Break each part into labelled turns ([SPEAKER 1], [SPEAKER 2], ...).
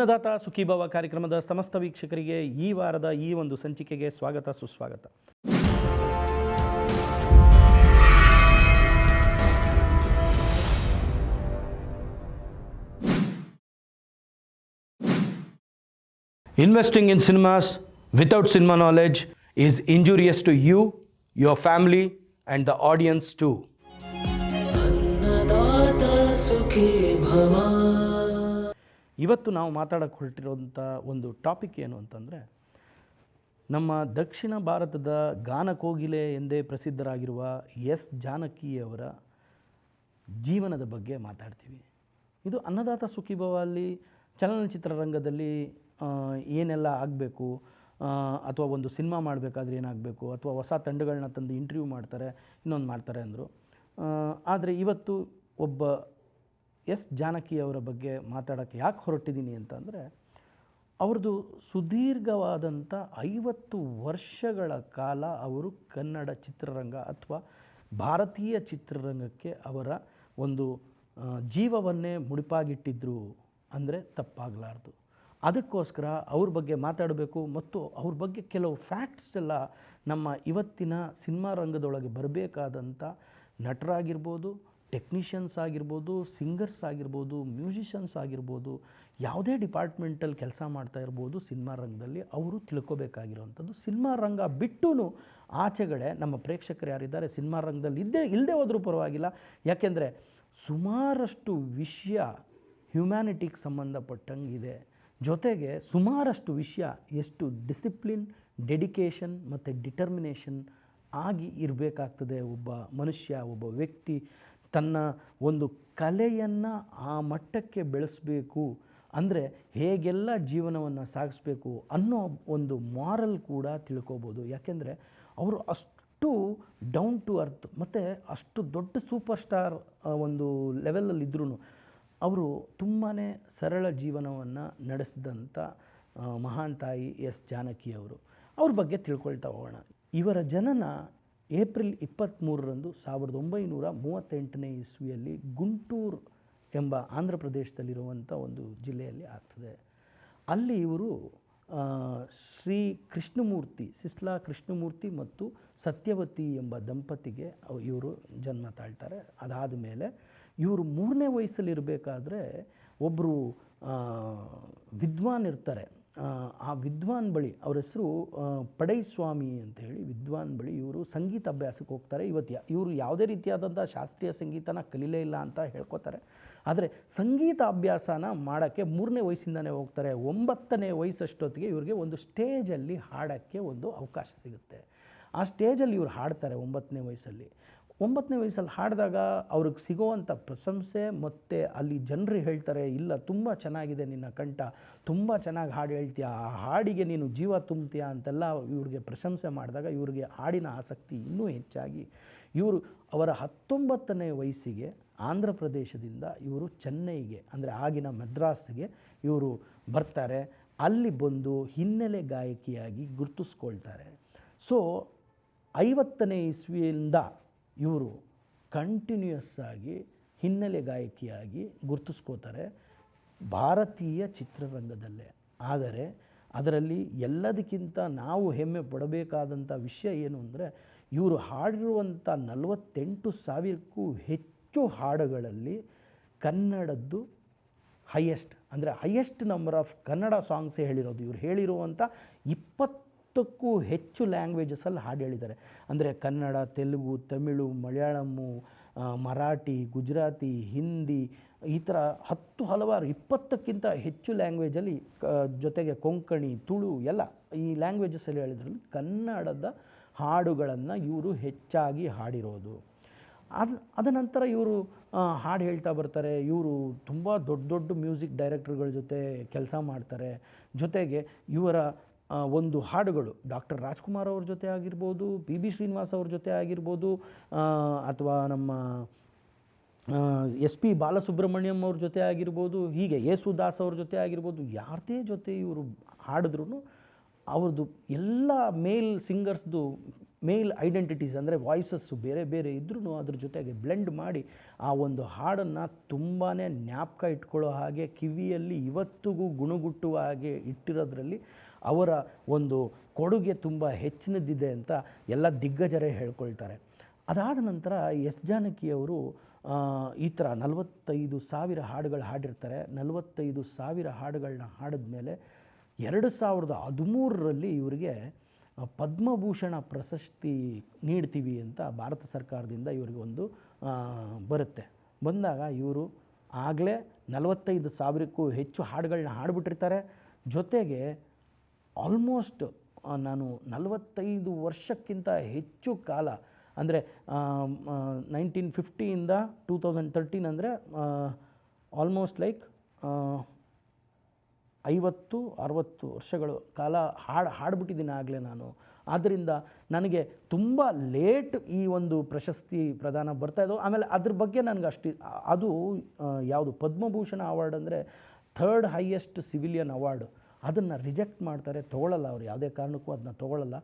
[SPEAKER 1] ಅನ್ನದಾತ ಸುಖೀಭವ ಕಾರ್ಯಕ್ರಮದ ಸಮಸ್ತ ವೀಕ್ಷಕರಿಗೆ ಈ ವಾರದ ಈ ಒಂದು ಸಂಚಿಕೆಗೆ ಸ್ವಾಗತ ಸುಸ್ವಾಗತ. Investing in cinemas without cinema knowledge is injurious to you, your family and the audience too. ಇವತ್ತು ನಾವು ಮಾತಾಡಕ್ಕೆ ಹೊರಟಿರುವಂಥ ಒಂದು ಟಾಪಿಕ್ ಏನು ಅಂತಂದರೆ, ನಮ್ಮ ದಕ್ಷಿಣ ಭಾರತದ ಗಾನಕೋಗಿಲೆ ಎಂದೇ ಪ್ರಸಿದ್ಧರಾಗಿರುವ ಎಸ್ ಜಾನಕಿಯವರ ಜೀವನದ ಬಗ್ಗೆ ಮಾತಾಡ್ತೀವಿ. ಇದು ಅನ್ನದಾತ ಸುಖೀಭವ ಅಲ್ಲಿ ಚಲನಚಿತ್ರ ರಂಗದಲ್ಲಿ ಏನೆಲ್ಲ ಆಗಬೇಕು, ಅಥವಾ ಒಂದು ಸಿನಿಮಾ ಮಾಡಬೇಕಾದ್ರೆ ಏನಾಗಬೇಕು, ಅಥವಾ ಹೊಸ ತಂಡಗಳನ್ನ ತಂದು ಇಂಟರ್ವ್ಯೂ ಮಾಡ್ತಾರೆ, ಇನ್ನೊಂದು ಮಾಡ್ತಾರೆ ಅಂದರು. ಆದರೆ ಇವತ್ತು ಒಬ್ಬ ಎಸ್ ಜಾನಕಿಯವರ ಬಗ್ಗೆ ಮಾತಾಡೋಕ್ಕೆ ಯಾಕೆ ಹೊರಟಿದ್ದೀನಿ ಅಂತಂದರೆ, ಅವ್ರದ್ದು ಸುದೀರ್ಘವಾದಂಥ 50 ವರ್ಷಗಳ ಕಾಲ ಅವರು ಕನ್ನಡ ಚಿತ್ರರಂಗ ಅಥವಾ ಭಾರತೀಯ ಚಿತ್ರರಂಗಕ್ಕೆ ಅವರ ಒಂದು ಜೀವವನ್ನೇ ಮುಡಿಪಾಗಿಟ್ಟಿದ್ರು ಅಂದರೆ ತಪ್ಪಾಗಲಾರ್ದು. ಅದಕ್ಕೋಸ್ಕರ ಅವ್ರ ಬಗ್ಗೆ ಮಾತಾಡಬೇಕು ಮತ್ತು ಅವ್ರ ಬಗ್ಗೆ ಕೆಲವು ಫ್ಯಾಕ್ಟ್ಸ್ ಎಲ್ಲ ನಮ್ಮ ಇವತ್ತಿನ ಸಿನಿಮಾ ರಂಗದೊಳಗೆ ಬರಬೇಕಾದಂಥ ನಟರಾಗಿರ್ಬೋದು, ಟೆಕ್ನಿಷಿಯನ್ಸ್ ಆಗಿರ್ಬೋದು, ಸಿಂಗರ್ಸ್ ಆಗಿರ್ಬೋದು, ಮ್ಯೂಸಿಷಿಯನ್ಸ್ ಆಗಿರ್ಬೋದು, ಯಾವುದೇ ಡಿಪಾರ್ಟ್ಮೆಂಟಲ್ಲಿ ಕೆಲಸ ಮಾಡ್ತಾ ಇರ್ಬೋದು ಸಿನಿಮಾ ರಂಗದಲ್ಲಿ, ಅವರು ತಿಳ್ಕೊಬೇಕಾಗಿರೋವಂಥದ್ದು. ಸಿನಿಮಾ ರಂಗ ಬಿಟ್ಟೂ ಆಚೆಗಡೆ ನಮ್ಮ ಪ್ರೇಕ್ಷಕರು ಯಾರಿದ್ದಾರೆ ಸಿನಿಮಾ ರಂಗದಲ್ಲಿ ಇಲ್ಲದೆ ಹೋದರೂ ಪರವಾಗಿಲ್ಲ, ಯಾಕೆಂದರೆ ಸುಮಾರಷ್ಟು ವಿಷಯ ಹ್ಯುಮ್ಯಾನಿಟಿಗೆ ಸಂಬಂಧಪಟ್ಟಂಗಿದೆ. ಜೊತೆಗೆ ಸುಮಾರಷ್ಟು ವಿಷಯ ಎಷ್ಟು ಡಿಸಿಪ್ಲಿನ್, ಡೆಡಿಕೇಷನ್ ಮತ್ತು ಡಿಟರ್ಮಿನೇಷನ್ ಆಗಿ ಇರಬೇಕಾಗ್ತದೆ ಒಬ್ಬ ಮನುಷ್ಯ, ಒಬ್ಬ ವ್ಯಕ್ತಿ ತನ್ನ ಒಂದು ಕಲೆಯನ್ನು ಆ ಮಟ್ಟಕ್ಕೆ ಬೆಳೆಸಬೇಕು ಅಂದರೆ ಹೇಗೆಲ್ಲ ಜೀವನವನ್ನು ಸಾಗಿಸ್ಬೇಕು ಅನ್ನೋ ಒಂದು ಮಾರಲ್ ಕೂಡ ತಿಳ್ಕೊಬೋದು. ಯಾಕೆಂದರೆ ಅವರು ಅಷ್ಟು ಡೌನ್ ಟು ಅರ್ತ್ ಮತ್ತು ಅಷ್ಟು ದೊಡ್ಡ ಸೂಪರ್ ಸ್ಟಾರ್ ಒಂದು ಲೆವೆಲಲ್ಲಿದ್ದರೂ ಅವರು ತುಂಬಾ ಸರಳ ಜೀವನವನ್ನು ನಡೆಸಿದಂಥ ಮಹಾನ್ ತಾಯಿ ಎಸ್ ಜಾನಕಿಯವರು. ಅವ್ರ ಬಗ್ಗೆ ತಿಳ್ಕೊಳ್ತಾ ಹೋಗೋಣ. ಇವರ ಜನನ ಏಪ್ರಿಲ್ 23ರಂದು 1938ನೇ ಇಸ್ವಿಯಲ್ಲಿ ಗುಂಟೂರು ಎಂಬ ಆಂಧ್ರ ಪ್ರದೇಶದಲ್ಲಿರುವಂಥ ಒಂದು ಜಿಲ್ಲೆಯಲ್ಲಿ ಆಗ್ತದೆ. ಅಲ್ಲಿ ಇವರು ಶ್ರೀ ಕೃಷ್ಣಮೂರ್ತಿ, ಸಿಸ್ಲಾ ಕೃಷ್ಣಮೂರ್ತಿ ಮತ್ತು ಸತ್ಯವತಿ ಎಂಬ ದಂಪತಿಗೆ ಇವರು ಜನ್ಮ ತಾಳ್ತಾರೆ. ಅದಾದ ಮೇಲೆ ಇವರು 3ನೇ ವಯಸ್ಸಲ್ಲಿರಬೇಕಾದ್ರೆ ಒಬ್ಬರು ವಿದ್ವಾನ್ ಇರ್ತಾರೆ. ಆ ವಿದ್ವಾನ್ ಬಳಿ, ಅವ್ರ ಹೆಸರು ಪಡೈಸ್ವಾಮಿ ಅಂತ ಹೇಳಿ, ವಿದ್ವಾನ್ ಬಳಿ ಇವರು ಸಂಗೀತ ಅಭ್ಯಾಸಕ್ಕೆ ಹೋಗ್ತಾರೆ. ಇವರು ಯಾವುದೇ ರೀತಿಯಾದಂಥ ಶಾಸ್ತ್ರೀಯ ಸಂಗೀತನ ಕಲೀಲೇ ಇಲ್ಲ ಅಂತ ಹೇಳ್ಕೊತಾರೆ. ಆದರೆ ಸಂಗೀತ ಅಭ್ಯಾಸನ ಮಾಡೋಕ್ಕೆ 3ನೇ ವಯಸ್ಸಿಂದನೇ ಹೋಗ್ತಾರೆ. 9ನೇ ವಯಸ್ಸಷ್ಟೊತ್ತಿಗೆ ಇವ್ರಿಗೆ ಒಂದು ಸ್ಟೇಜಲ್ಲಿ ಹಾಡೋಕ್ಕೆ ಒಂದು ಅವಕಾಶ ಸಿಗುತ್ತೆ. ಆ ಸ್ಟೇಜಲ್ಲಿ ಇವ್ರು ಹಾಡ್ತಾರೆ 9ನೇ ವಯಸ್ಸಲ್ಲಿ. 9ನೇ ವಯಸ್ಸಲ್ಲಿ ಹಾಡಿದಾಗ ಅವ್ರಿಗೆ ಸಿಗೋವಂಥ ಪ್ರಶಂಸೆ ಮತ್ತು ಅಲ್ಲಿ ಜನರು ಹೇಳ್ತಾರೆ, ಇಲ್ಲ ತುಂಬ ಚೆನ್ನಾಗಿದೆ ನಿನ್ನ ಕಂಠ, ತುಂಬ ಚೆನ್ನಾಗಿ ಹಾಡು ಹೇಳ್ತೀಯ, ಆ ಹಾಡಿಗೆ ನೀನು ಜೀವ ತುಂಬ್ತೀಯ ಅಂತೆಲ್ಲ ಇವ್ರಿಗೆ ಪ್ರಶಂಸೆ ಮಾಡಿದಾಗ ಇವ್ರಿಗೆ ಹಾಡಿನ ಆಸಕ್ತಿ ಇನ್ನೂ ಹೆಚ್ಚಾಗಿ ಇವರು ಅವರ 19ನೇ ವಯಸ್ಸಿಗೆ ಆಂಧ್ರ ಪ್ರದೇಶದಿಂದ ಇವರು ಚೆನ್ನೈಗೆ ಅಂದರೆ ಆಗಿನ ಮದ್ರಾಸ್ಗೆ ಇವರು ಬರ್ತಾರೆ. ಅಲ್ಲಿ ಬಂದು ಹಿನ್ನೆಲೆ ಗಾಯಕಿಯಾಗಿ ಗುರುತಿಸ್ಕೊಳ್ತಾರೆ. ಸೊ 50ನೇ ಇಸ್ವಿಯಿಂದ ಇವರು ಕಂಟಿನ್ಯೂಯಸ್ ಆಗಿ ಹಿನ್ನೆಲೆ ಗಾಯಕಿಯಾಗಿ ಗುರುತಿಸ್ಕೋತಾರೆ ಭಾರತೀಯ ಚಿತ್ರರಂಗದಲ್ಲೇ. ಆದರೆ ಅದರಲ್ಲಿ ಎಲ್ಲದಕ್ಕಿಂತ ನಾವು ಹೆಮ್ಮೆ ಪಡಬೇಕಾದಂಥ ವಿಷಯ ಏನು ಅಂದರೆ, ಇವರು ಹಾಡಿರುವಂಥ 48,000ಕ್ಕೂ ಹೆಚ್ಚು ಹಾಡುಗಳಲ್ಲಿ ಕನ್ನಡದ್ದು ಹೈಯೆಸ್ಟ್, ಅಂದರೆ ಹೈಯೆಸ್ಟ್ ನಂಬರ್ ಆಫ್ ಕನ್ನಡ ಸಾಂಗ್ಸೇ ಹೇಳಿರೋದು. ಇವರು ಹೇಳಿರುವಂಥ 20ಕ್ಕೂ ಹೆಚ್ಚು ಲ್ಯಾಂಗ್ವೇಜಸಲ್ಲಿ ಹಾಡು ಹೇಳಿದ್ದಾರೆ. ಅಂದರೆ ಕನ್ನಡ, ತೆಲುಗು, ತಮಿಳು, ಮಲಯಾಳಮ್ಮು, ಮರಾಠಿ, ಗುಜರಾತಿ, ಹಿಂದಿ, ಈ ಥರ ಹಲವಾರು 20ಕ್ಕಿಂತ ಹೆಚ್ಚು ಲ್ಯಾಂಗ್ವೇಜಲ್ಲಿ, ಜೊತೆಗೆ ಕೊಂಕಣಿ, ತುಳು ಎಲ್ಲ ಈ ಲ್ಯಾಂಗ್ವೇಜಸಲ್ಲಿ ಹೇಳಿದ್ರಲ್ಲಿ ಕನ್ನಡದ ಹಾಡುಗಳನ್ನು ಇವರು ಹೆಚ್ಚಾಗಿ ಹಾಡಿರೋದು. ಅದ ನಂತರ ಇವರು ಹಾಡು ಹೇಳ್ತಾ ಬರ್ತಾರೆ. ಇವರು ತುಂಬ ದೊಡ್ಡ ಮ್ಯೂಸಿಕ್ ಡೈರೆಕ್ಟರ್ಗಳ ಜೊತೆ ಕೆಲಸ ಮಾಡ್ತಾರೆ. ಜೊತೆಗೆ ಇವರ ಒಂದು ಹಾಡುಗಳು ಡಾಕ್ಟರ್ ರಾಜ್ಕುಮಾರ್ ಅವ್ರ ಜೊತೆ ಆಗಿರ್ಬೋದು, PB ಶ್ರೀನಿವಾಸ್ ಅವ್ರ ಜೊತೆ ಆಗಿರ್ಬೋದು, ಅಥವಾ ನಮ್ಮ SP ಬಾಲಸುಬ್ರಹ್ಮಣ್ಯಂ ಅವ್ರ ಜೊತೆ ಆಗಿರ್ಬೋದು, ಹೀಗೆ ಯೇಸುದಾಸ್ ಅವ್ರ ಜೊತೆ ಆಗಿರ್ಬೋದು, ಯಾರದೇ ಜೊತೆ ಇವರು ಹಾಡಿದ್ರೂ ಅವ್ರದ್ದು ಎಲ್ಲ ಮೇಲ್ ಸಿಂಗರ್ಸ್ದು ಮೇಲ್ ಐಡೆಂಟಿಟೀಸ್ ಅಂದರೆ ವಾಯ್ಸಸ್ಸು ಬೇರೆ ಬೇರೆ ಇದ್ರೂ ಅದ್ರ ಜೊತೆಗೆ ಬ್ಲೆಂಡ್ ಮಾಡಿ ಆ ಒಂದು ಹಾಡನ್ನು ತುಂಬಾ ಜ್ಞಾಪಕ ಇಟ್ಕೊಳ್ಳೋ ಹಾಗೆ ಕಿವಿಯಲ್ಲಿ ಇವತ್ತಿಗೂ ಗುಣಗುಟ್ಟುವ ಹಾಗೆ ಇಟ್ಟಿರೋದ್ರಲ್ಲಿ ಅವರ ಒಂದು ಕೊಡುಗೆ ತುಂಬ ಹೆಚ್ಚಿನದಿದೆ ಅಂತ ಎಲ್ಲ ದಿಗ್ಗಜರೇ ಹೇಳ್ಕೊಳ್ತಾರೆ. ಅದಾದ ನಂತರ ಎಸ್ ಜಾನಕಿಯವರು ಈ ಥರ 45,000 ಹಾಡುಗಳು ಹಾಡಿರ್ತಾರೆ. 45,000 ಹಾಡುಗಳನ್ನ ಹಾಡಿದ್ಮೇಲೆ 2013ರಲ್ಲಿ ಇವರಿಗೆ ಪದ್ಮಭೂಷಣ ಪ್ರಶಸ್ತಿ ನೀಡ್ತೀವಿ ಅಂತ ಭಾರತ ಸರ್ಕಾರದಿಂದ ಇವರಿಗೆ ಒಂದು ಬರುತ್ತೆ. ಬಂದಾಗ ಇವರು ಆಗಲೇ 45,000ಕ್ಕೂ ಹೆಚ್ಚು ಹಾಡುಗಳನ್ನ ಹಾಡಿಬಿಟ್ಟಿರ್ತಾರೆ. ಜೊತೆಗೆ ಆಲ್ಮೋಸ್ಟ್ ನಾನು 45 ವರ್ಷಕ್ಕಿಂತ ಹೆಚ್ಚು ಕಾಲ ಅಂದರೆ 1950ಇಂದ 2013 ಅಂದರೆ ಆಲ್ಮೋಸ್ಟ್ ಲೈಕ್ 50-60 ವರ್ಷಗಳು ಕಾಲ ಹಾಡ್ಬಿಟ್ಟಿದ್ದೀನಿ ಆಗಲೇ ನಾನು. ಆದ್ದರಿಂದ ನನಗೆ ತುಂಬ ಲೇಟ್ ಈ ಒಂದು ಪ್ರಶಸ್ತಿ ಪ್ರದಾನ ಬರ್ತಾಯಿದ್ದೋ. ಆಮೇಲೆ ಅದ್ರ ಬಗ್ಗೆ ನನಗೆ ಅದು ಯಾವುದು ಪದ್ಮಭೂಷಣ ಅವಾರ್ಡ್ ಅಂದರೆ 3rd ಹೈಯೆಸ್ಟ್ ಸಿವಿಲಿಯನ್ ಅವಾರ್ಡು. ಅದನ್ನು ರಿಜೆಕ್ಟ್ ಮಾಡ್ತಾರೆ, ತೊಗೊಳ್ಳಲ್ಲ ಅವರು, ಯಾವುದೇ ಕಾರಣಕ್ಕೂ ಅದನ್ನ ತೊಗೊಳ್ಳಲ್ಲ.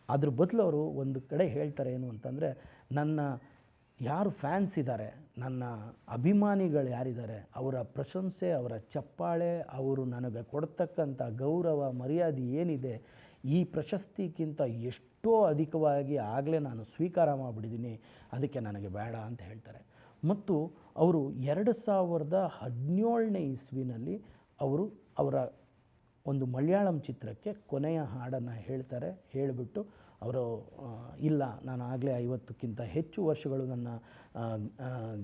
[SPEAKER 1] ಅದ್ರ ಬದಲು ಅವರು ಒಂದು ಕಡೆ ಹೇಳ್ತಾರೆ ಏನು ಅಂತಂದರೆ, ನನ್ನ ಯಾರು ಫ್ಯಾನ್ಸ್ ಇದ್ದಾರೆ, ನನ್ನ ಅಭಿಮಾನಿಗಳು ಯಾರಿದ್ದಾರೆ, ಅವರ ಪ್ರಶಂಸೆ, ಅವರ ಚಪ್ಪಾಳೆ, ಅವರು ನನಗೆ ಕೊಡ್ತಕ್ಕಂಥ ಗೌರವ ಮರ್ಯಾದೆ ಏನಿದೆ, ಈ ಪ್ರಶಸ್ತಿಗಿಂತ ಎಷ್ಟೋ ಅಧಿಕವಾಗಿ ಆಗಲೇ ನಾನು ಸ್ವೀಕಾರ ಮಾಡಿಬಿಟ್ಟಿದ್ದೀನಿ, ಅದಕ್ಕೆ ನನಗೆ ಬೇಡ ಅಂತ ಹೇಳ್ತಾರೆ. ಮತ್ತು ಅವರು 2017ನೇ ಇಸ್ವಿನಲ್ಲಿ ಅವರು ಅವರ ಒಂದು ಮಲಯಾಳಂ ಚಿತ್ರಕ್ಕೆ ಕೊನೆಯ ಹಾಡನ್ನು ಹೇಳ್ತಾರೆ. ಹೇಳಿಬಿಟ್ಟು ಅವರು ಇಲ್ಲ, ನಾನು ಆಗಲೇ 50ಕ್ಕಿಂತ ಹೆಚ್ಚು ವರ್ಷಗಳು ನನ್ನ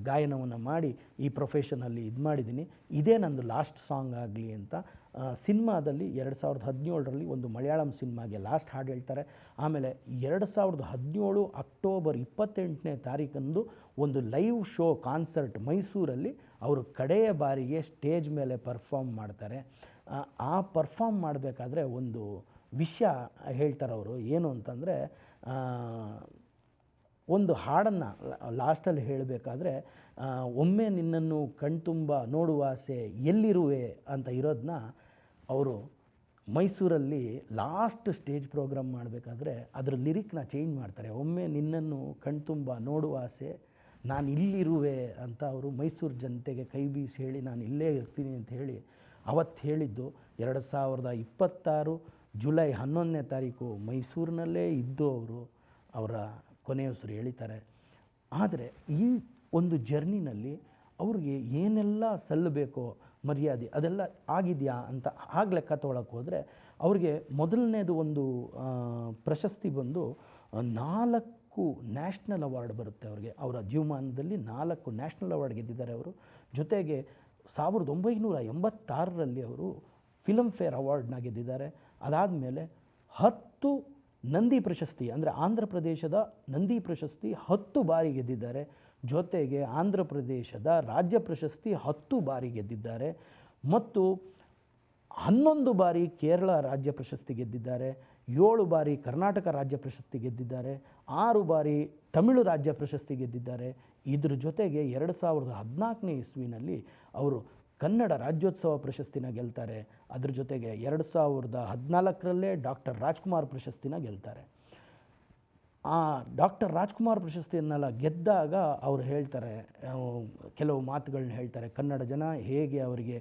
[SPEAKER 1] ಗಾಯನವನ್ನು ಮಾಡಿ ಈ ಪ್ರೊಫೆಷನಲ್ಲಿ ಇದು ಮಾಡಿದ್ದೀನಿ, ಇದೇ ನಂದು ಲಾಸ್ಟ್ ಸಾಂಗ್ ಆಗಲಿ ಅಂತ ಸಿನಿಮಾದಲ್ಲಿ 2017ರಲ್ಲಿ ಒಂದು ಮಲಯಾಳಂ ಸಿನಿಮಾಗೆ ಲಾಸ್ಟ್ ಹಾಡು ಹೇಳ್ತಾರೆ. ಆಮೇಲೆ 2017 ಅಕ್ಟೋಬರ್ 28ನೇ ತಾರೀಕಂದು ಒಂದು ಲೈವ್ ಶೋ ಕಾನ್ಸರ್ಟ್ ಮೈಸೂರಲ್ಲಿ ಅವರು ಕಡೆಯ ಬಾರಿಗೆ ಸ್ಟೇಜ್ ಮೇಲೆ ಪರ್ಫಾರ್ಮ್ ಮಾಡ್ತಾರೆ. ಆ ಪರ್ಫಾರ್ಮ್ ಮಾಡಬೇಕಾದ್ರೆ ಒಂದು ವಿಷಯ ಹೇಳ್ತಾರೆ ಅವರು, ಏನು ಅಂತಂದರೆ ಒಂದು ಹಾಡನ್ನು ಲಾಸ್ಟಲ್ಲಿ ಹೇಳಬೇಕಾದ್ರೆ, ಒಮ್ಮೆ ನಿನ್ನನ್ನು ಕಣ್ತುಂಬ ನೋಡುವ ಆಸೆ ಎಲ್ಲಿರುವೆ ಅಂತ ಇರೋದನ್ನ ಅವರು ಮೈಸೂರಲ್ಲಿ ಲಾಸ್ಟ್ ಸ್ಟೇಜ್ ಪ್ರೋಗ್ರಾಮ್ ಮಾಡಬೇಕಾದ್ರೆ ಅದರ ಲಿರಿಕ್ನ ಚೇಂಜ್ ಮಾಡ್ತಾರೆ. ಒಮ್ಮೆ ನಿನ್ನನ್ನು ಕಣ್ತುಂಬ ನೋಡುವ ಆಸೆ ನಾನು ಇಲ್ಲಿರುವೆ ಅಂತ ಅವರು ಮೈಸೂರು ಜನತೆಗೆ ಕೈ ಬೀಸಿ ಹೇಳಿ ನಾನು ಇಲ್ಲೇ ಇರ್ತೀನಿ ಅಂತ ಹೇಳಿ ಅವತ್ತು ಹೇಳಿದ್ದು. 2026 ಜುಲೈ 11ನೇ ತಾರೀಕು ಮೈಸೂರಿನಲ್ಲೇ ಇದ್ದು ಅವರು ಅವರ ಕೊನೆಯ ಉಸಿರು ಎಳಿತಾರೆ. ಆದರೆ ಈ ಒಂದು ಜರ್ನಿನಲ್ಲಿ ಅವ್ರಿಗೆ ಏನೆಲ್ಲ ಸಲ್ಲಬೇಕೋ ಮರ್ಯಾದೆ ಅದೆಲ್ಲ ಆಗಿದೆಯಾ ಅಂತ ಆಗ ಲೆಕ್ಕ ತೊಗೊಳಕ್ಕೆ ಹೋದರೆ ಅವ್ರಿಗೆ ಮೊದಲನೇದು ಒಂದು ಪ್ರಶಸ್ತಿ ಬಂದು 4 ನ್ಯಾಷನಲ್ ಅವಾರ್ಡ್ ಬರುತ್ತೆ ಅವ್ರಿಗೆ. ಅವರ ಜೀವಮಾನದಲ್ಲಿ 4 ನ್ಯಾಷನಲ್ ಅವಾರ್ಡ್ ಗೆದ್ದಿದ್ದಾರೆ ಅವರು. ಜೊತೆಗೆ 1986ರಲ್ಲಿ ಅವರು ಫಿಲಮ್ಫೇರ್ ಅವಾರ್ಡ್ನ ಗೆದ್ದಿದ್ದಾರೆ. ಅದಾದಮೇಲೆ 10 ನಂದಿ ಪ್ರಶಸ್ತಿ ಅಂದರೆ ಆಂಧ್ರ ಪ್ರದೇಶದ ನಂದಿ ಪ್ರಶಸ್ತಿ 10 ಬಾರಿ ಗೆದ್ದಿದ್ದಾರೆ. ಜೊತೆಗೆ ಆಂಧ್ರ ಪ್ರದೇಶದ ರಾಜ್ಯ ಪ್ರಶಸ್ತಿ 10 ಬಾರಿ ಗೆದ್ದಿದ್ದಾರೆ. ಮತ್ತು 11 ಬಾರಿ ಕೇರಳ ರಾಜ್ಯ ಪ್ರಶಸ್ತಿ ಗೆದ್ದಿದ್ದಾರೆ. 7 ಬಾರಿ ಕರ್ನಾಟಕ ರಾಜ್ಯ ಪ್ರಶಸ್ತಿ ಗೆದ್ದಿದ್ದಾರೆ. 6 ಬಾರಿ ತಮಿಳು ರಾಜ್ಯ ಪ್ರಶಸ್ತಿ ಗೆದ್ದಿದ್ದಾರೆ. ಇದ್ರ ಜೊತೆಗೆ 2014ನೇ ಇಸ್ವಿನಲ್ಲಿ ಅವರು ಕನ್ನಡ ರಾಜ್ಯೋತ್ಸವ ಪ್ರಶಸ್ತಿನ ಗೆಲ್ತಾರೆ. ಅದ್ರ ಜೊತೆಗೆ 2014ರಲ್ಲೇ ಡಾಕ್ಟರ್ ರಾಜ್ಕುಮಾರ್ ಪ್ರಶಸ್ತಿನ ಗೆಲ್ತಾರೆ. ಆ ಡಾಕ್ಟರ್ ರಾಜ್ಕುಮಾರ್ ಪ್ರಶಸ್ತಿಯನ್ನೆಲ್ಲ ಗೆದ್ದಾಗ ಅವರು ಹೇಳ್ತಾರೆ, ಕೆಲವು ಮಾತುಗಳನ್ನ ಹೇಳ್ತಾರೆ. ಕನ್ನಡ ಜನ ಹೇಗೆ ಅವರಿಗೆ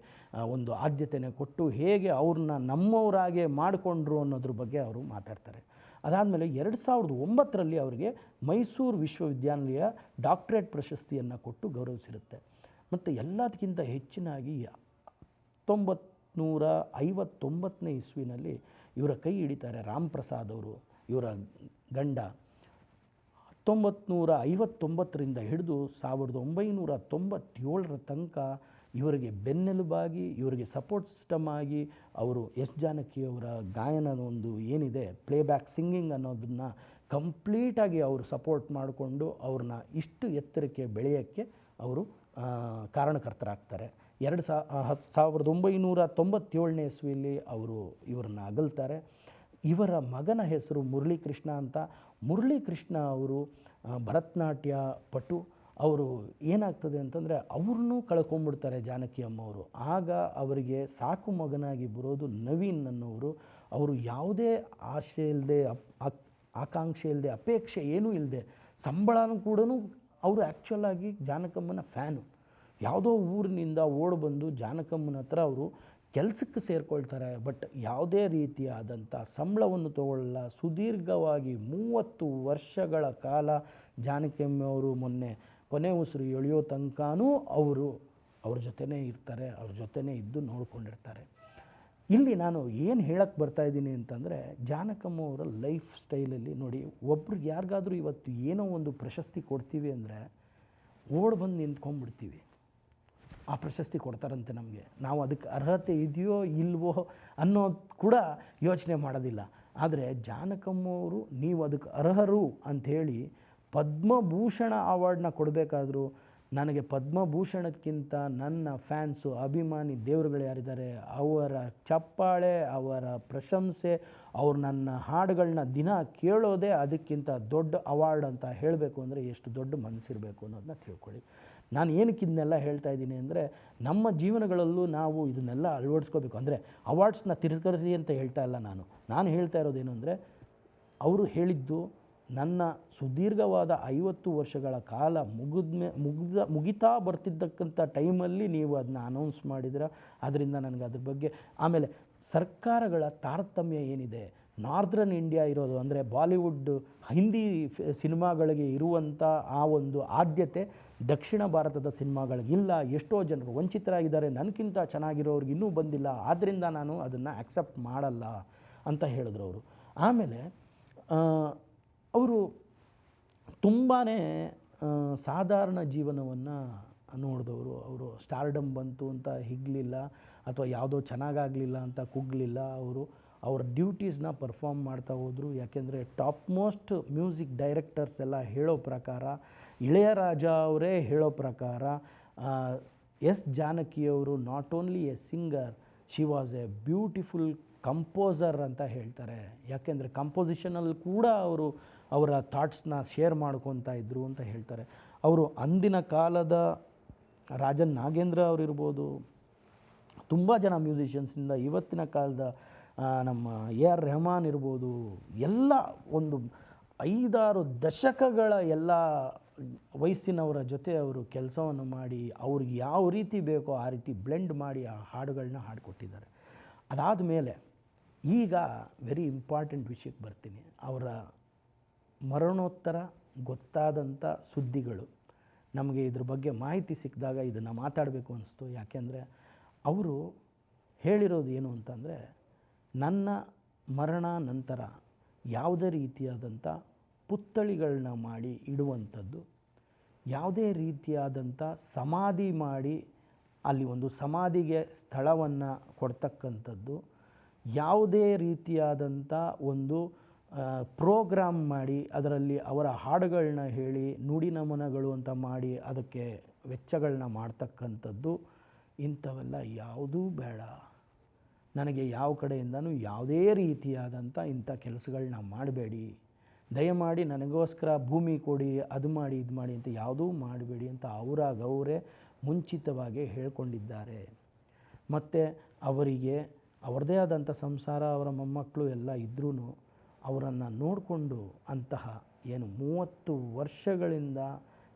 [SPEAKER 1] ಒಂದು ಆದ್ಯತೆಯನ್ನು ಕೊಟ್ಟು ಹೇಗೆ ಅವ್ರನ್ನ ನಮ್ಮವರಾಗೆ ಮಾಡಿಕೊಂಡ್ರು ಅನ್ನೋದ್ರ ಬಗ್ಗೆ ಅವರು ಮಾತಾಡ್ತಾರೆ. ಅದಾದಮೇಲೆ 2009ರಲ್ಲಿ ಅವರಿಗೆ ಮೈಸೂರು ವಿಶ್ವವಿದ್ಯಾನಿಲಯ ಡಾಕ್ಟರೇಟ್ ಪ್ರಶಸ್ತಿಯನ್ನು ಕೊಟ್ಟು ಗೌರವಿಸಿರುತ್ತೆ. ಮತ್ತು ಎಲ್ಲದಕ್ಕಿಂತ ಹೆಚ್ಚಿನಾಗಿ 1959ನೇ ಇಸ್ವಿನಲ್ಲಿ ಇವರ ಕೈ ಹಿಡಿತಾರೆ ರಾಮ್ ಪ್ರಸಾದ್ ಅವರು, ಇವರ ಗಂಡ. 1959ರಿಂದ ಹಿಡಿದು 1997ರ ತನಕ ಇವರಿಗೆ ಬೆನ್ನೆಲುಬಾಗಿ, ಇವರಿಗೆ ಸಪೋರ್ಟ್ ಸಿಸ್ಟಮ್ ಆಗಿ ಅವರು ಎಸ್ ಜಾನಕಿಯವರ ಗಾಯನದ ಒಂದು ಏನಿದೆ ಪ್ಲೇಬ್ಯಾಕ್ ಸಿಂಗಿಂಗ್ ಅನ್ನೋದನ್ನು ಕಂಪ್ಲೀಟಾಗಿ ಅವರು ಸಪೋರ್ಟ್ ಮಾಡಿಕೊಂಡು ಅವ್ರನ್ನ ಇಷ್ಟು ಎತ್ತರಕ್ಕೆ ಬೆಳೆಯೋಕ್ಕೆ ಅವರು ಕಾರಣಕರ್ತರಾಗ್ತಾರೆ. 1997ನೇ ಇಸ್ವಿಯಲ್ಲಿ ಅವರು ಇವರನ್ನು ಅಗಲ್ತಾರೆ. ಇವರ ಮಗನ ಹೆಸರು ಮುರಳೀಕೃಷ್ಣ ಅಂತ. ಮುರಳೀಕೃಷ್ಣ ಅವರು ಭರತನಾಟ್ಯ ಪಟು. ಅವರು ಏನಾಗ್ತದೆ ಅಂತಂದರೆ ಅವ್ರನ್ನೂ ಕಳ್ಕೊಂಡ್ಬಿಡ್ತಾರೆ ಜಾನಕಿ ಅಮ್ಮವರು. ಆಗ ಅವರಿಗೆ ಸಾಕು ಮಗನಾಗಿ ಬರೋದು ನವೀನ್ ಅನ್ನೋರು. ಅವರು ಯಾವುದೇ ಆಸೆ ಇಲ್ಲದೆ ಆಕಾಂಕ್ಷೆ ಇಲ್ಲದೆ, ಅಪೇಕ್ಷೆ ಏನೂ ಇಲ್ಲದೆ, ಸಂಬಳನೂ ಕೂಡ ಅವರು ಆ್ಯಕ್ಚುಲಾಗಿ ಜಾನಕಮ್ಮನ ಫ್ಯಾನು. ಯಾವುದೋ ಊರಿನಿಂದ ಓಡಿ ಬಂದು ಜಾನಕಮ್ಮನ ಹತ್ರ ಅವರು ಕೆಲಸಕ್ಕೆ ಸೇರಿಕೊಳ್ತಾರೆ. ಬಟ್ ಯಾವುದೇ ರೀತಿಯಾದಂಥ ಸಂಬಳವನ್ನು ತಗೊಳ್ಳಲ್ಲ. ಸುದೀರ್ಘವಾಗಿ 30 ವರ್ಷಗಳ ಕಾಲ ಜಾನಕಮ್ಮವರು ಮೊನ್ನೆ ಕೊನೆ ಉಸಿರು ಎಳೆಯೋ ತನಕನೂ ಅವರು ಅವ್ರ ಜೊತೆನೇ ಇರ್ತಾರೆ, ಅವ್ರ ಜೊತೆನೇ ಇದ್ದು ನೋಡ್ಕೊಂಡಿರ್ತಾರೆ. ಇಲ್ಲಿ ನಾನು ಏನು ಹೇಳಕ್ಕೆ ಬರ್ತಾಯಿದ್ದೀನಿ ಅಂತಂದರೆ, ಜಾನಕಮ್ಮ ಅವರ ಲೈಫ್ ಸ್ಟೈಲಲ್ಲಿ ನೋಡಿ, ಒಬ್ರಿಗೆ ಯಾರಿಗಾದರೂ ಇವತ್ತು ಏನೋ ಒಂದು ಪ್ರಶಸ್ತಿ ಕೊಡ್ತೀವಿ ಅಂದರೆ ಓಡಿ ಬಂದು ನಿಂತ್ಕೊಂಡ್ಬಿಡ್ತೀವಿ. ಆ ಪ್ರಶಸ್ತಿ ಕೊಡ್ತಾರಂತೆ ನಮಗೆ, ನಾವು ಅದಕ್ಕೆ ಅರ್ಹತೆ ಇದೆಯೋ ಇಲ್ವೋ ಅನ್ನೋದು ಕೂಡ ಯೋಚನೆ ಮಾಡೋದಿಲ್ಲ. ಆದರೆ ಜಾನಕಮ್ಮ ಅವರು ನೀವು ಅದಕ್ಕೆ ಅರ್ಹರು ಅಂಥೇಳಿ ಪದ್ಮಭೂಷಣ ಅವಾರ್ಡನ್ನ ಕೊಡಬೇಕಾದ್ರೂ, ನನಗೆ ಪದ್ಮಭೂಷಣಕ್ಕಿಂತ ನನ್ನ ಫ್ಯಾನ್ಸು, ಅಭಿಮಾನಿ ದೇವರುಗಳು ಯಾರಿದ್ದಾರೆ, ಅವರ ಚಪ್ಪಾಳೆ, ಅವರ ಪ್ರಶಂಸೆ, ಅವ್ರು ನನ್ನ ಹಾಡುಗಳನ್ನ ದಿನ ಕೇಳೋದೇ ಅದಕ್ಕಿಂತ ದೊಡ್ಡ ಅವಾರ್ಡ್ ಅಂತ ಹೇಳಬೇಕು ಅಂದರೆ ಎಷ್ಟು ದೊಡ್ಡ ಮನಸ್ಸಿರಬೇಕು ಅನ್ನೋದನ್ನ ತಿಳ್ಕೊಳ್ಳಿ. ನಾನು ಏನಕ್ಕೆ ಇದನ್ನೆಲ್ಲ ಹೇಳ್ತಾ ಇದ್ದೀನಿ ಅಂದರೆ, ನಮ್ಮ ಜೀವನಗಳಲ್ಲೂ ನಾವು ಇದನ್ನೆಲ್ಲ ಅಳವಡಿಸ್ಕೋಬೇಕು. ಅಂದರೆ ಅವಾರ್ಡ್ಸ್ನ ತಿರಸ್ಕರಿಸಿ ಅಂತ ಹೇಳ್ತಾ ಇಲ್ಲ ನಾನು ಹೇಳ್ತಾ ಇರೋದೇನು ಅಂದರೆ, ಅವರು ಹೇಳಿದ್ದು ನನ್ನ ಸುದೀರ್ಘವಾದ 50 ವರ್ಷಗಳ ಕಾಲ ಮುಗಿತಾ ಬರ್ತಿದ್ದಕ್ಕಂಥ ಟೈಮಲ್ಲಿ ನೀವು ಅದನ್ನ ಅನೌನ್ಸ್ ಮಾಡಿದಿರ, ಅದರಿಂದ ನನಗೆ ಅದ್ರ ಬಗ್ಗೆ. ಆಮೇಲೆ ಸರ್ಕಾರಗಳ ತಾರತಮ್ಯ ಏನಿದೆ, ನಾರ್ದರ್ನ್ ಇಂಡಿಯಾ ಇರೋದು ಅಂದರೆ ಬಾಲಿವುಡ್ ಹಿಂದಿ ಸಿನಿಮಾಗಳಿಗೆ ಇರುವಂಥ ಆ ಒಂದು ಆದ್ಯತೆ ದಕ್ಷಿಣ ಭಾರತದ ಸಿನಿಮಾಗಳಿಗಿಲ್ಲ. ಎಷ್ಟೋ ಜನರು ವಂಚಿತರಾಗಿದ್ದಾರೆ, ನನಗಿಂತ ಚೆನ್ನಾಗಿರೋರಿಗೆ ಇನ್ನೂ ಬಂದಿಲ್ಲ, ಆದ್ದರಿಂದ ನಾನು ಅದನ್ನು ಆಕ್ಸೆಪ್ಟ್ ಮಾಡಲ್ಲ ಅಂತ ಹೇಳಿದ್ರು ಅವರು. ಆಮೇಲೆ ಅವರು ತುಂಬಾ ಸಾಧಾರಣ ಜೀವನವನ್ನು ನೋಡಿದವರು. ಅವರು ಸ್ಟಾರ್ಡಮ್ ಬಂತು ಅಂತ ಹಿಗ್ಲಿಲ್ಲ, ಅಥವಾ ಯಾವುದೋ ಚೆನ್ನಾಗಾಗಲಿಲ್ಲ ಅಂತ ಕುಗ್ಲಿಲ್ಲ. ಅವ್ರ ಡ್ಯೂಟೀಸ್ನ ಪರ್ಫಾರ್ಮ್ ಮಾಡ್ತಾ ಹೋದರು. ಯಾಕೆಂದರೆ ಟಾಪ್ ಮೋಸ್ಟ್ ಮ್ಯೂಸಿಕ್ ಡೈರೆಕ್ಟರ್ಸ್ ಎಲ್ಲ ಹೇಳೋ ಪ್ರಕಾರ, ಇಳೆಯರಾಜ ಅವರೇ ಹೇಳೋ ಪ್ರಕಾರ, ಎಸ್ ಜಾನಕಿಯವರು not only a singer, she was a beautiful composer ಅಂತ ಹೇಳ್ತಾರೆ. ಯಾಕೆಂದರೆ ಕಂಪೋಸಿಷನಲ್ಲಿ ಕೂಡ ಅವರು ಅವರ ಥಾಟ್ಸ್ನ ಶೇರ್ ಮಾಡ್ಕೊತಾ ಇದ್ದರು ಅಂತ ಹೇಳ್ತಾರೆ. ಅವರು ಅಂದಿನ ಕಾಲದ ರಾಜನ್ ನಾಗೇಂದ್ರ ಅವರಿರ್ಬೋದು, ತುಂಬ ಜನ ಮ್ಯೂಸಿಷಿಯನ್ಸಿಂದ, ಇವತ್ತಿನ ಕಾಲದ ನಮ್ಮ ಎ ಆರ್ ರೆಹಮಾನ್ ಇರ್ಬೋದು, ಎಲ್ಲ ಒಂದು 5-6 ದಶಕಗಳ ಎಲ್ಲ ವಯಸ್ಸಿನವರ ಜೊತೆ ಅವರು ಕೆಲಸವನ್ನು ಮಾಡಿ, ಅವ್ರಿಗೆ ಯಾವ ರೀತಿ ಬೇಕೋ ಆ ರೀತಿ ಬ್ಲೆಂಡ್ ಮಾಡಿ ಆ ಹಾಡುಗಳನ್ನ ಹಾಡಿಕೊಟ್ಟಿದ್ದಾರೆ. ಅದಾದ ಮೇಲೆ ಈಗ ವೆರಿ ಇಂಪಾರ್ಟೆಂಟ್ ವಿಷಯಕ್ಕೆ ಬರ್ತೀನಿ. ಅವರ ಮರಣೋತ್ತರ ಗೊತ್ತಾದಂಥ ಸುದ್ದಿಗಳು ನಮಗೆ ಇದ್ರ ಬಗ್ಗೆ ಮಾಹಿತಿ ಸಿಕ್ಕಿದಾಗ ಇದನ್ನು ಮಾತಾಡಬೇಕು ಅನಿಸ್ತು. ಯಾಕೆಂದರೆ ಅವರು ಹೇಳಿರೋದು ಏನು ಅಂತಂದರೆ, ನನ್ನ ಮರಣ ನಂತರ ಯಾವುದೇ ರೀತಿಯಾದಂಥ ಪುತ್ಥಳಿಗಳನ್ನ ಮಾಡಿ ಇಡುವಂಥದ್ದು, ಯಾವುದೇ ರೀತಿಯಾದಂಥ ಸಮಾಧಿ ಮಾಡಿ ಅಲ್ಲಿ ಒಂದು ಸಮಾಧಿಗೆ ಸ್ಥಳವನ್ನು ಕೊಡ್ತಕ್ಕಂಥದ್ದು, ಯಾವುದೇ ರೀತಿಯಾದಂಥ ಒಂದು ಪ್ರೋಗ್ರಾಮ್ ಮಾಡಿ ಅದರಲ್ಲಿ ಅವರ ಹಾಡುಗಳನ್ನ ಹೇಳಿ ನುಡಿ ನಮನಗಳು ಅಂತ ಮಾಡಿ ಅದಕ್ಕೆ ವೆಚ್ಚಗಳನ್ನ ಮಾಡ್ತಕ್ಕಂಥದ್ದು, ಇಂಥವೆಲ್ಲ ಯಾವುದೂ ಬೇಡ. ನನಗೆ ಯಾವ ಕಡೆಯಿಂದನೂ ಯಾವುದೇ ರೀತಿಯಾದಂಥ ಇಂಥ ಕೆಲಸಗಳನ್ನ ಮಾಡಬೇಡಿ, ದಯಮಾಡಿ ನನಗೋಸ್ಕರ ಭೂಮಿ ಕೊಡಿ, ಅದು ಮಾಡಿ ಇದು ಮಾಡಿ ಅಂತ ಯಾವುದೂ ಮಾಡಬೇಡಿ ಅಂತ ಅವರೇ ಮುಂಚಿತವಾಗಿ ಹೇಳ್ಕೊಂಡಿದ್ದಾರೆ. ಮತ್ತು ಅವರಿಗೆ ಅವರದೇ ಆದಂಥ ಸಂಸಾರ, ಅವರ ಮೊಮ್ಮಕ್ಕಳು ಎಲ್ಲ ಇದ್ರೂ ಅವರನ್ನು ನೋಡಿಕೊಂಡು ಅಂತಹ ಏನು 30 ವರ್ಷಗಳಿಂದ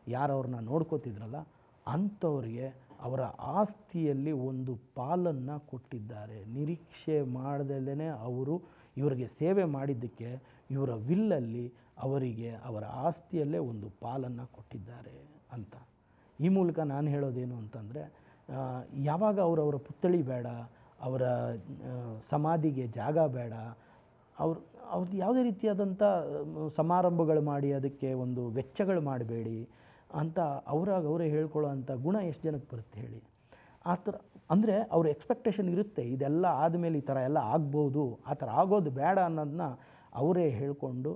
[SPEAKER 1] ಯಾರು ಅವ್ರನ್ನ ನೋಡ್ಕೋತಿದ್ರಲ್ಲ ಅಂಥವ್ರಿಗೆ ಅವರ ಆಸ್ತಿಯಲ್ಲಿ ಒಂದು ಪಾಲನ್ನು ಕೊಟ್ಟಿದ್ದಾರೆ. ನಿರೀಕ್ಷೆ ಮಾಡ್ದಲೇ ಅವರು ಇವರಿಗೆ ಸೇವೆ ಮಾಡಿದ್ದಕ್ಕೆ ಇವರ ವಿಲ್ಲಲ್ಲಿ ಅವರಿಗೆ ಅವರ ಆಸ್ತಿಯಲ್ಲೇ ಒಂದು ಪಾಲನ್ನು ಕೊಟ್ಟಿದ್ದಾರೆ ಅಂತ. ಈ ಮೂಲಕ ನಾನು ಹೇಳೋದೇನು ಅಂತಂದರೆ, ಯಾವಾಗ ಅವರವರ ಪುತ್ಥಳಿ ಬೇಡ, ಅವರ ಸಮಾಧಿಗೆ ಜಾಗ ಬೇಡ, ಅವ್ರದ್ದು ಯಾವುದೇ ರೀತಿಯಾದಂಥ ಸಮಾರಂಭಗಳು ಮಾಡಿ ಅದಕ್ಕೆ ಒಂದು ವೆಚ್ಚಗಳು ಮಾಡಬೇಡಿ ಅಂತ ಅವರೇ ಹೇಳ್ಕೊಳ್ಳೋ ಅಂಥ ಗುಣ ಎಷ್ಟು ಜನಕ್ಕೆ ಬರುತ್ತೆ ಹೇಳಿ? ಆ ಥರ ಅಂದರೆ ಅವ್ರ ಎಕ್ಸ್ಪೆಕ್ಟೇಷನ್ ಇರುತ್ತೆ, ಇದೆಲ್ಲ ಆದಮೇಲೆ ಈ ಥರ ಎಲ್ಲ ಆಗ್ಬೋದು, ಆ ಥರ ಆಗೋದು ಬೇಡ ಅನ್ನೋದನ್ನ ಅವರೇ ಹೇಳಿಕೊಂಡು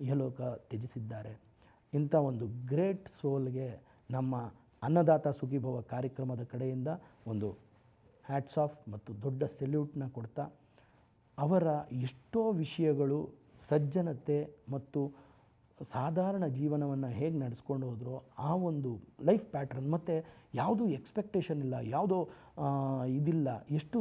[SPEAKER 1] ಇಹಲೋಕ ತ್ಯಜಿಸಿದ್ದಾರೆ. ಇಂಥ ಒಂದು ಗ್ರೇಟ್ ಸೋಲ್ಗೆ ನಮ್ಮ ಅನ್ನದಾತ ಸುಖೀಭವ ಕಾರ್ಯಕ್ರಮದ ಕಡೆಯಿಂದ ಒಂದು ಹ್ಯಾಟ್ಸ್ ಆಫ್ ಮತ್ತು ದೊಡ್ಡ ಸೆಲ್ಯೂಟ್ನ ಕೊಡ್ತಾ, ಅವರ ಎಷ್ಟೋ ವಿಷಯಗಳು ಸಜ್ಜನತೆ ಮತ್ತು ಸಾಧಾರಣ ಜೀವನವನ್ನು ಹೇಗೆ ನಡೆಸ್ಕೊಂಡು ಹೋದರೋ ಆ ಒಂದು ಲೈಫ್ ಪ್ಯಾಟ್ರನ್, ಮತ್ತು ಯಾವುದೂ ಎಕ್ಸ್ಪೆಕ್ಟೇಷನ್ ಇಲ್ಲ, ಯಾವುದೋ ಇದಿಲ್ಲ, ಎಷ್ಟು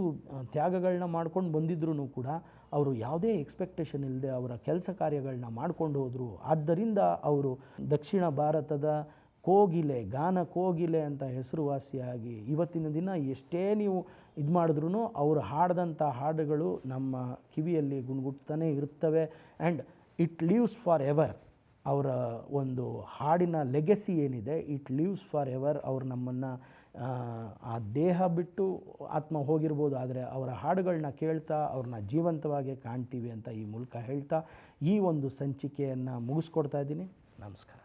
[SPEAKER 1] ತ್ಯಾಗಗಳನ್ನ ಮಾಡ್ಕೊಂಡು ಬಂದಿದ್ರೂ ಕೂಡ ಅವರು ಯಾವುದೇ ಎಕ್ಸ್ಪೆಕ್ಟೇಷನ್ ಇಲ್ಲದೆ ಅವರ ಕೆಲಸ ಕಾರ್ಯಗಳನ್ನ ಮಾಡ್ಕೊಂಡು ಹೋದರು. ಆದ್ದರಿಂದ ಅವರು ದಕ್ಷಿಣ ಭಾರತದ ಕೋಗಿಲೆ, ಗಾನ ಕೋಗಿಲೆ ಅಂತ ಹೆಸರುವಾಸಿಯಾಗಿ ಇವತ್ತಿನ ದಿನ ಎಷ್ಟೇ ನೀವು ಇದು ಮಾಡಿದ್ರೂ ಅವರು ಹಾಡಿದಂಥ ಹಾಡುಗಳು ನಮ್ಮ ಕಿವಿಯಲ್ಲಿ ಗುಣಗುಟ್ತಾನೆ ಇರ್ತವೆ. And it leaves for ever. ಅವರ ಒಂದು ಹಾಡಿನ ಲೆಗೆಸಿ ಏನಿದೆ, ಇಟ್ ಲೀವ್ಸ್ ಫಾರ್ ಎವರ್. ಅವರು ನಮ್ಮನ್ನು ಆ ದೇಹ ಬಿಟ್ಟು ಆತ್ಮ ಹೋಗಿರ್ಬೋದು, ಆದರೆ ಅವರ ಹಾಡುಗಳನ್ನ ಕೇಳ್ತಾ ಅವ್ರನ್ನ ಜೀವಂತವಾಗಿ ಕಾಣ್ತೀವಿ ಅಂತ ಈ ಮೂಲಕ ಹೇಳ್ತಾ ಈ ಒಂದು ಸಂಚಿಕೆಯನ್ನು ಮುಗಿಸ್ಕೊಡ್ತಾ ಇದ್ದೀನಿ. ನಮಸ್ಕಾರ.